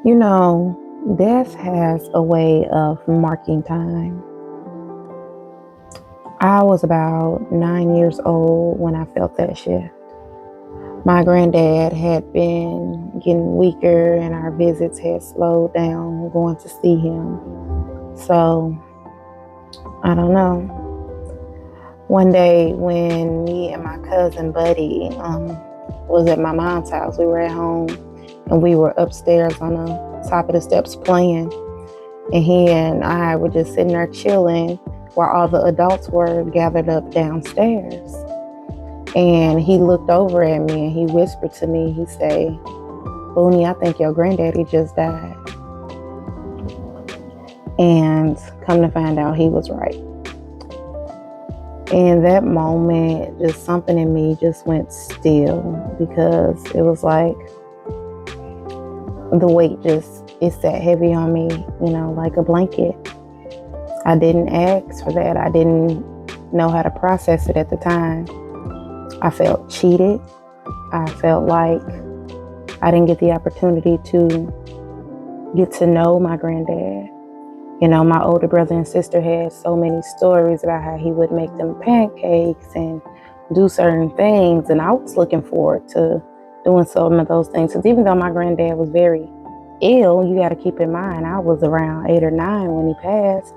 You know, death has a way of marking time. I was about 9 years old when I felt that shift. My granddad had been getting weaker and our visits had slowed down going to see him. So, I don't know. One day when me and my cousin Buddy was at my mom's house, we were at home and we were upstairs on the top of the steps playing. And he and I were just sitting there chilling while all the adults were gathered up downstairs. And he looked over at me and he whispered to me, he said, "Booney, I think your granddaddy just died." And come to find out, he was right. In that moment, just something in me just went still because it was like the weight it sat heavy on me, like a blanket. I didn't ask for that. I didn't know how to process it at the time. I felt cheated. I felt like I didn't get the opportunity to get to know my granddad. My older brother and sister had so many stories about how he would make them pancakes and do certain things. And I was looking forward to doing some of those things. Because even though my granddad was very ill, you got to keep in mind, I was around 8 or 9 when he passed.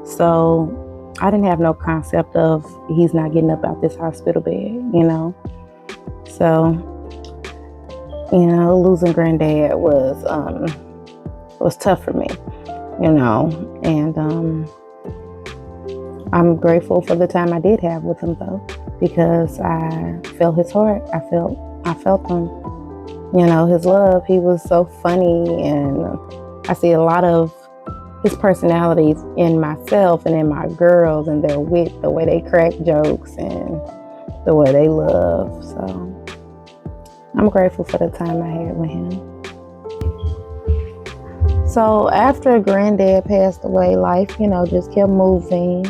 So I didn't have no concept of he's not getting up out this hospital bed. So, losing granddad was tough for me, and I'm grateful for the time I did have with him though, because I felt his heart. I felt him, his love. He was so funny, and I see a lot of his personalities in myself and in my girls and their wit, the way they crack jokes and the way they love. So I'm grateful for the time I had with him. So after granddad passed away, life, just kept moving.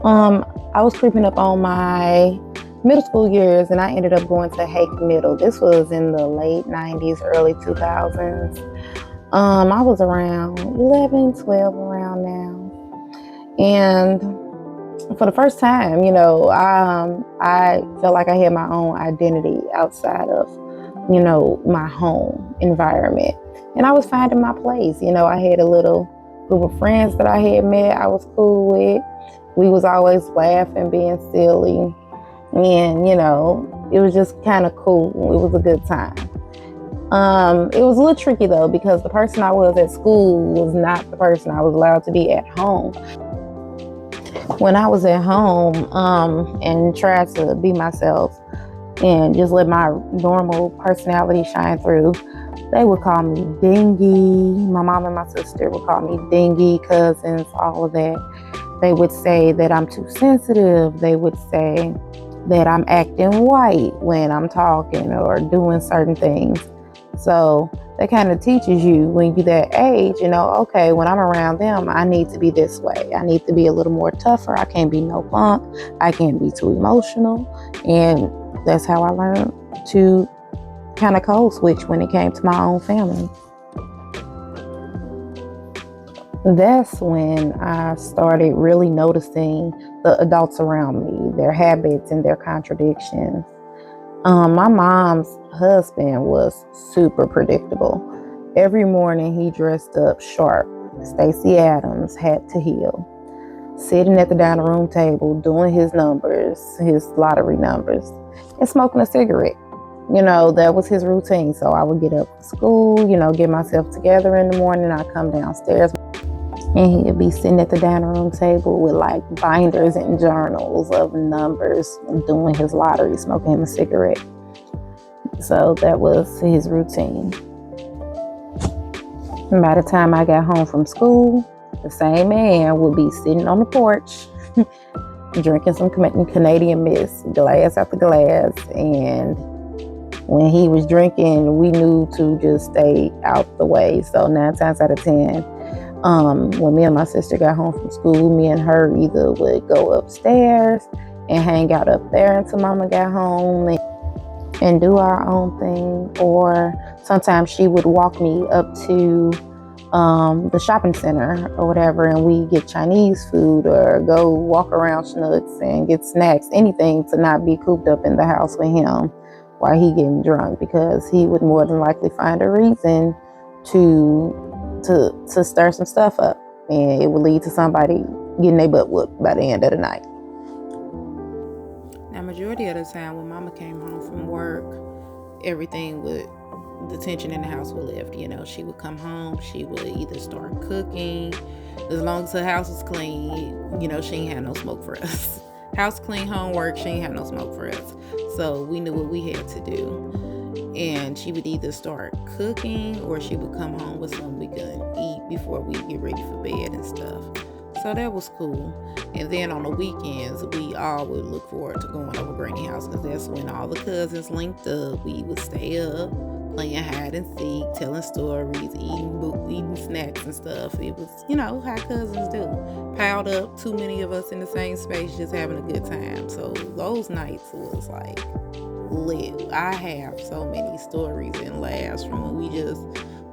I was creeping up on my middle school years and I ended up going to Hake Middle. This was in the late 90s, early 2000s. I was around 11, 12 around now. And for the first time, I felt like I had my own identity outside of, my home environment. And I was finding my place. I had a little group of friends that I had met I was cool with. We was always laughing, being silly. And, it was just kind of cool. It was a good time. It was a little tricky though, because the person I was at school was not the person I was allowed to be at home. When I was at home and tried to be myself and just let my normal personality shine through, they would call me dingy. My mom and my sister would call me dingy, cousins, all of that. They would say that I'm too sensitive. They would say that I'm acting white when I'm talking or doing certain things. So that kind of teaches you when you're that age, okay, when I'm around them, I need to be this way. I need to be a little more tougher. I can't be no punk. I can't be too emotional. And that's how I learned to kind of code switch when it came to my own family. That's when I started really noticing the adults around me, their habits and their contradictions. My mom's husband was super predictable. Every morning he dressed up sharp, Stacey Adams, hat to heel, sitting at the dining room table doing his numbers, his lottery numbers, and smoking a cigarette. That was his routine. So I would get up for school, get myself together in the morning. I'd come downstairs and he'd be sitting at the dining room table with like binders and journals of numbers, doing his lottery, smoking him a cigarette. So that was his routine. And by the time I got home from school, the same man would be sitting on the porch drinking some Canadian Mist, glass after glass. And when he was drinking, we knew to just stay out the way. So 9 times out of 10, when me and my sister got home from school, me and her either would go upstairs and hang out up there until mama got home and do our own thing, or sometimes she would walk me up to the shopping center or whatever, and we get Chinese food or go walk around Schnucks and get snacks, anything to not be cooped up in the house with him while he getting drunk, because he would more than likely find a reason to stir some stuff up, and it would lead to somebody getting their butt whooped by the end of the night. Now, majority of the time when Mama came home from work, everything would, the tension in the house would lift. She would come home, she would either start cooking. As long as the house was clean, she ain't had no smoke for us. House clean, homework, she ain't had no smoke for us. So we knew what we had to do. And she would either start cooking or she would come home with something we couldn't eat before we get ready for bed and stuff. So that was cool. And then on the weekends, we all would look forward to going over Granny house, because that's when all the cousins linked up. We would stay up, playing hide and seek, telling stories, eating snacks and stuff. It was, how cousins do. Piled up, too many of us in the same space, just having a good time. So those nights was like lit. I have so many stories and laughs from when we just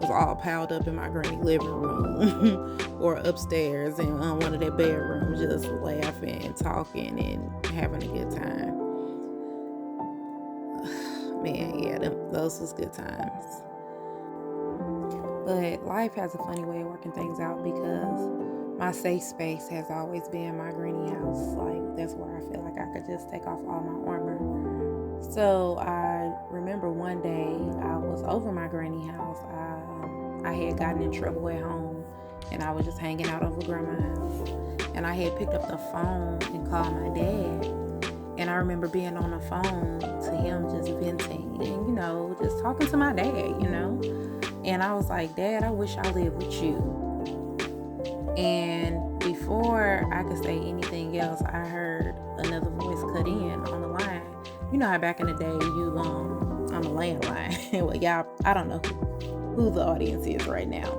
was all piled up in my granny living room or upstairs in one of their bedrooms, just laughing and talking and having a good time. Man, yeah, those was good times. But life has a funny way of working things out, because my safe space has always been my granny house. Like, that's where I feel like I could just take off all my armor. So I remember one day I was over my granny house. I had gotten in trouble at home, and I was just hanging out over grandma's house. And I had picked up the phone and called my dad. And I remember being on the phone to him, just venting and, just talking to my dad, And I was like, Dad, I wish I lived with you. And before I could say anything else, I heard another voice cut in on the line. You know how back in the day you on the landline. Well, y'all, I don't know who the audience is right now,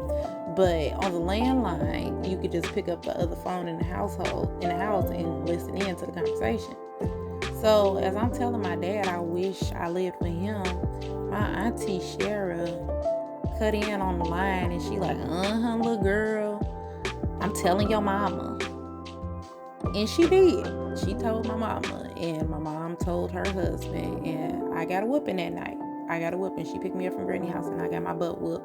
but on the landline you could just pick up the other phone in the house and listen in to the conversation. So as I'm telling my dad I wish I lived with him, my auntie Shara cut in on the line, and she like, little girl, I'm telling your mama. And she did. She told my mama, and my mom told her husband, and I got a whooping that night. She picked me up from Granny house, and I got my butt whooped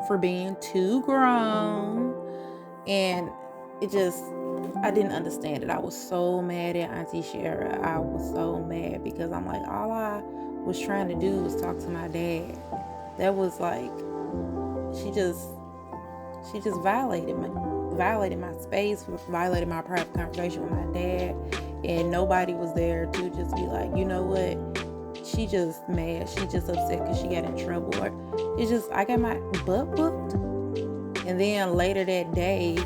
for being too grown. And I didn't understand it. I was so mad at Auntie Shara. I was so mad, because I'm like, all I was trying to do was talk to my dad. That was like, she just violated my space, violated my private conversation with my dad, and nobody was there to just be like, you know what? She just mad. She just upset because she got in trouble. Or it's just, I got my butt whooped. And then later that day,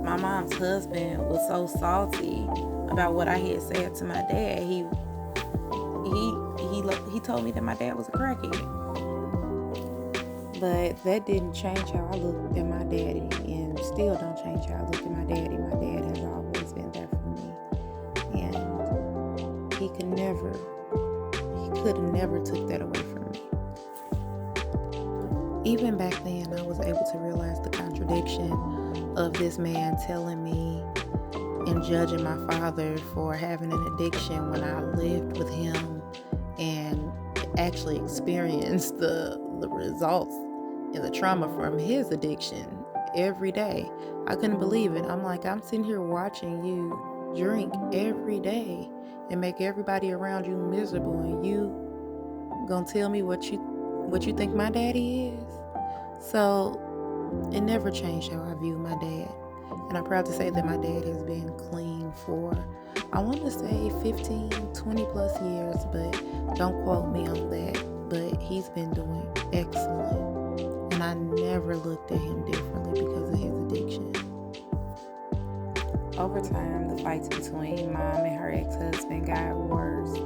my mom's husband was so salty about what I had said to my dad. He told me that my dad was a crackhead. But that didn't change how I looked at my daddy, and still don't change how I look at my daddy. My dad has always been there for me, and he could have never took that away from me. Even back then, I was able to realize the contradiction of this man telling me and judging my father for having an addiction when I lived with him and actually experienced the results and the trauma from his addiction every day. I couldn't believe it. I'm like, I'm sitting here watching you drink every day and make everybody around you miserable, and you gonna tell me what you think my daddy is? So it never changed how I view my dad. And I'm proud to say that my dad has been clean for, I want to say 15, 20 plus years, but don't quote me on that. But he's been doing excellent. And I never looked at him differently because of his addiction. Over time, the fights between mom and her ex-husband got worse.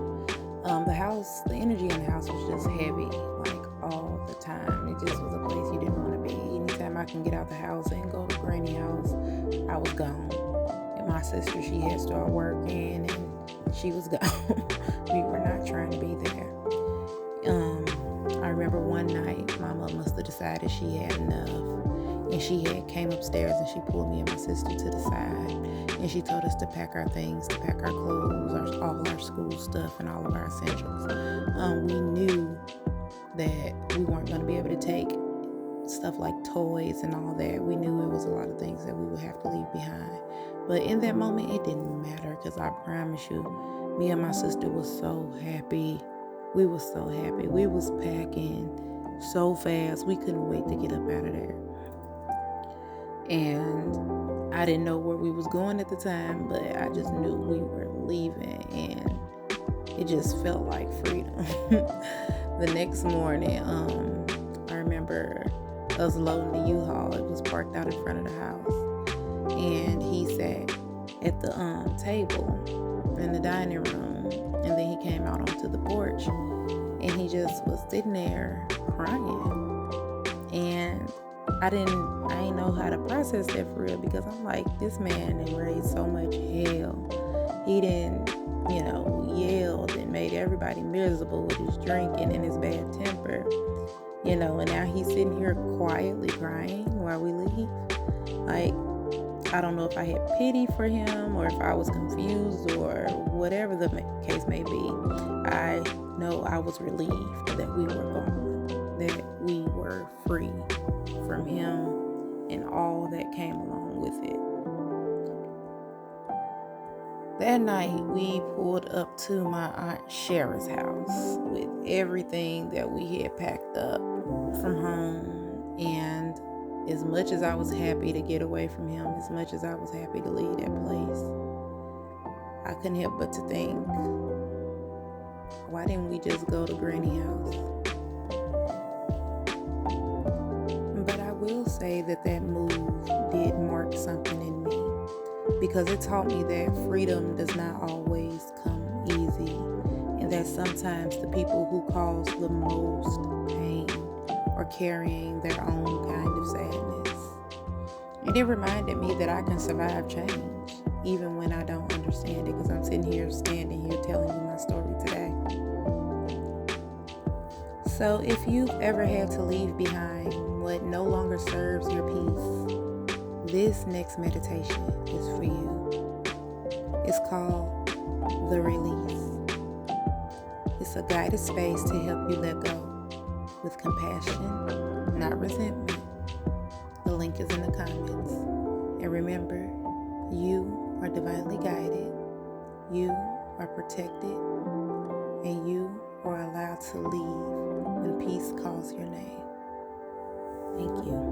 The energy in the house was just heavy, like all the time. It just was a place you didn't want to be. Anytime I can get out the house and go to Granny house, I was gone. And my sister, she had started working, and she was gone. We were not trying to be there. I remember one night decided she had enough. And she had came upstairs and she pulled me and my sister to the side. And she told us to pack our things, to pack our clothes, all our school stuff, and all of our essentials. We knew that we weren't going to be able to take stuff like toys and all that. We knew it was a lot of things that we would have to leave behind. But in that moment, it didn't matter, because I promise you, me and my sister was so happy. We was so happy. We was packing so fast. We couldn't wait to get up out of there. And I didn't know where we was going at the time, but I just knew we were leaving, and it just felt like freedom. The next morning, I remember us loading the U-Haul. It was parked out in front of the house, and he sat at the table in the dining room, and then he came out onto the porch, and he just was sitting there crying. And I didn't know how to process that for real, because I'm like, this man had raised so much hell. He didn't, yelled and made everybody miserable with his drinking and his bad temper, and now he's sitting here quietly crying while we leave. Like, I don't know if I had pity for him or if I was confused or whatever the case may be. I know I was relieved that we were gone, that we were free from him and all that came along with it. That night, we pulled up to my Aunt Shara's house with everything that we had packed up from home. And as much as I was happy to get away from him, as much as I was happy to leave that place, I couldn't help but to think, why didn't we just go to Granny house? But I will say that move did mark something in me, because it taught me that freedom does not always come easy, and that sometimes the people who cause the most pain are carrying their own kind of sadness. And it reminded me that I can survive change, even when I don't understand it, because I'm standing here telling you my story today. So if you've ever had to leave behind what no longer serves your peace, this next meditation is for you. It's called The Release. It's a guided space to help you let go with compassion, not resentment. The link is in the comments. And remember, you are divinely guided, you are protected, and you are allowed to leave when peace calls your name. Thank you.